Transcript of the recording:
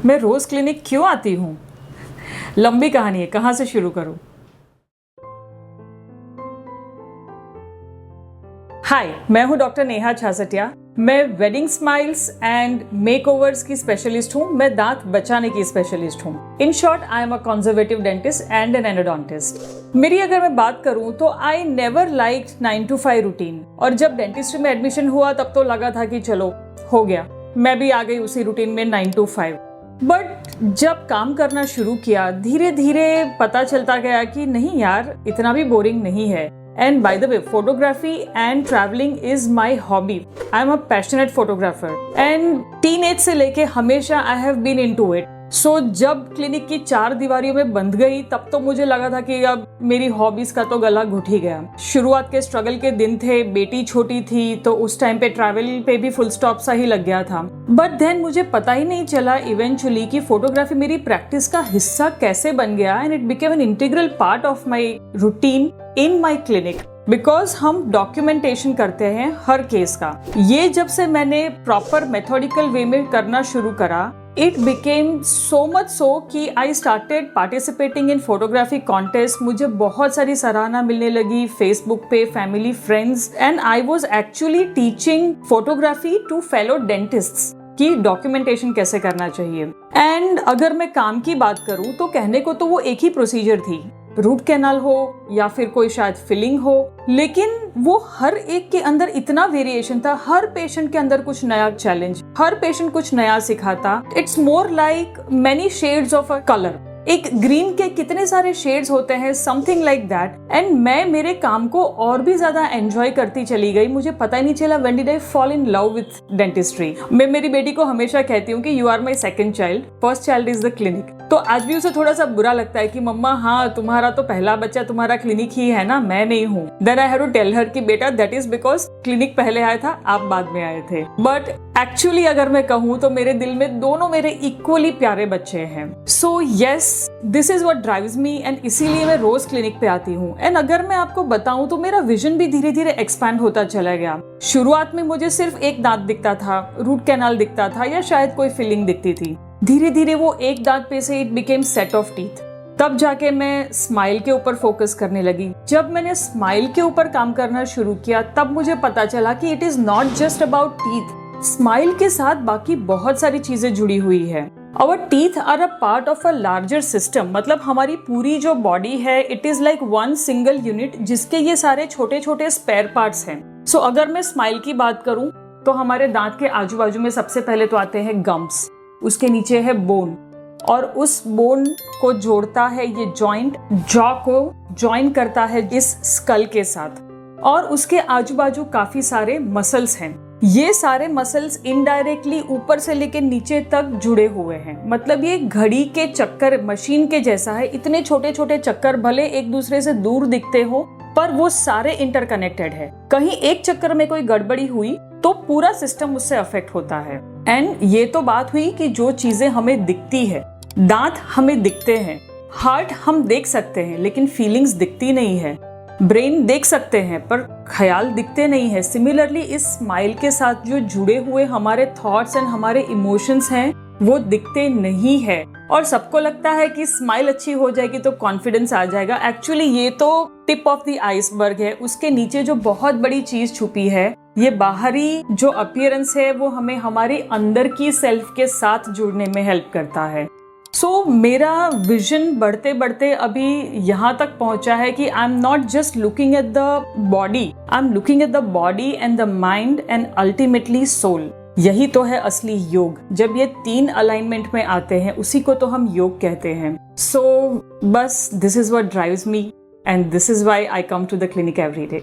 मैं रोज क्लिनिक क्यों आती हूँ? लंबी कहानी है, कहाँ से शुरू करूँ? हाय, मैं हूँ डॉक्टर नेहा छासटिया। मैं वेडिंग स्माइल्स एंड मेकओवर्स की स्पेशलिस्ट हूँ। मैं दांत बचाने की स्पेशलिस्ट हूँ। In short, I am a conservative dentist and an endodontist. मेरी अगर मैं बात करूँ तो I never liked 9 to 5 routine. और जब डेंटिस्ट्री में एडमिशन हुआ तब तो लगा था कि चलो हो गया, मैं भी आ गई उसी रूटीन में 9 to 5। बट जब काम करना शुरू किया, धीरे धीरे पता चलता गया कि नहीं यार, इतना भी बोरिंग नहीं है। And by the way, photography and traveling is my hobby. I am a passionate photographer. And teenage से लेके हमेशा I have been into it. So जब क्लिनिक की 4 दीवारियों में बंध गई तब तो मुझे लगा था कि अब मेरी हॉबीज का तो गला घुट ही गया। शुरुआत के स्ट्रगल के दिन थे, बेटी छोटी थी तो उस टाइम पे ट्रैवल पे भी फुल स्टॉप सा ही लग गया था। बट देन मुझे पता ही नहीं चला इवेंचुअली कि फोटोग्राफी मेरी प्रैक्टिस का हिस्सा कैसे बन गया and it became an integral part of my routine in my clinic. Because हम डॉक्यूमेंटेशन करते हैं हर केस का। ये जब से मैंने प्रॉपर मेथोडिकल वे में करना शुरू करा, it became so much so कि I started participating in photography contest. मुझे बहुत सारी सराहना मिलने लगी फेसबुक पे, family, friends, and I was actually teaching photography to fellow dentists कि डॉक्यूमेंटेशन कैसे करना चाहिए। एंड अगर मैं काम की बात करूं तो कहने को तो वो एक ही प्रोसीजर थी, रूट कैनाल हो या फिर कोई शायद फिलिंग हो, लेकिन वो हर एक के अंदर इतना वेरिएशन था। हर पेशेंट के अंदर कुछ नया चैलेंज, हर पेशेंट कुछ नया सिखाता। It's more like many shades of a colour. एक ग्रीन के कितने सारे शेड्स होते हैं, समथिंग लाइक दैट। एंड मैं मेरे काम को और भी ज्यादा एंजॉय करती चली गई। मुझे पता ही नहीं चला when did I fall in love with dentistry. मैं मेरी बेटी को हमेशा कहती हूँ कि you are my second child, first child is the clinic. तो आज भी उसे थोड़ा सा बुरा लगता है कि मम्मा हाँ, तुम्हारा तो पहला बच्चा तुम्हारा क्लिनिक ही है ना, मैं नहीं हूँ। Then I have to tell her कि बेटा दैट इज बिकॉज क्लिनिक पहले आया था, आप बाद में आए थे। बट एक्चुअली अगर मैं कहूँ तो मेरे दिल में दोनों मेरे इक्वली प्यारे बच्चे हैं। So yes, this is what drives me and इसीलिए मैं रोज क्लिनिक पे आती हूँ। एंड अगर मैं आपको बताऊं तो मेरा विजन भी धीरे धीरे एक्सपैंड होता चला गया। शुरुआत में मुझे सिर्फ एक दांत दिखता था, रूट कैनाल दिखता था या शायद कोई फिलिंग दिखती थी। धीरे धीरे वो एक दांत पे से it became set of teeth. तब जाके मैं स्माइल के ऊपर फोकस करने लगी। जब मैंने स्माइल के ऊपर काम करना शुरू किया तब मुझे पता चला कि it is not just about teeth. Smile के साथ बाकी बहुत सारी चीजें जुड़ी हुई है। Our teeth are a part of a larger system। मतलब हमारी पूरी जो बॉडी है, it is like one single unit जिसके ये सारे छोटे छोटे स्पेयर पार्ट्स हैं। सो अगर मैं स्माइल की बात करूं तो हमारे दांत के आजू बाजू में सबसे पहले तो आते हैं गम्स, उसके नीचे है बोन, और उस बोन को जोड़ता है ये जॉइंट, जॉ को जॉइन करता है इस स्कल के साथ, और उसके आजू बाजू काफी सारे मसल्स हैं। ये सारे मसल्स इनडायरेक्टली ऊपर से लेकर नीचे तक जुड़े हुए हैं। मतलब ये घड़ी के चक्कर मशीन के जैसा है। इतने छोटे छोटे चक्कर भले एक दूसरे से दूर दिखते हो पर वो सारे इंटरकनेक्टेड है। कहीं एक चक्कर में कोई गड़बड़ी हुई तो पूरा सिस्टम उससे अफेक्ट होता है। एंड ये तो बात हुई कि जो चीजें हमें दिखती है, दांत हमें दिखते हैं, हार्ट हम देख सकते हैं लेकिन फीलिंग्स दिखती नहीं है, ब्रेन देख सकते हैं पर ख्याल दिखते नहीं है। सिमिलरली इस स्माइल के साथ जो जुड़े हुए हमारे थॉट्स एंड हमारे इमोशंस हैं वो दिखते नहीं है। और सबको लगता है कि स्माइल अच्छी हो जाएगी तो कॉन्फिडेंस आ जाएगा। एक्चुअली ये तो टिप ऑफ द आइसबर्ग है। उसके नीचे जो बहुत बड़ी चीज छुपी है, ये बाहरी जो अपीयरेंस है वो हमें हमारे अंदर की सेल्फ के साथ जुड़ने में हेल्प करता है। सो मेरा विजन बढ़ते बढ़ते अभी यहाँ तक पहुंचा है कि I am not just looking at the body, I am looking at the body and the mind and ultimately soul. यही तो है असली योग। जब ये 3 अलाइनमेंट में आते हैं उसी को तो हम योग कहते हैं। सो बस this is what drives me and this is why I come to the clinic every day.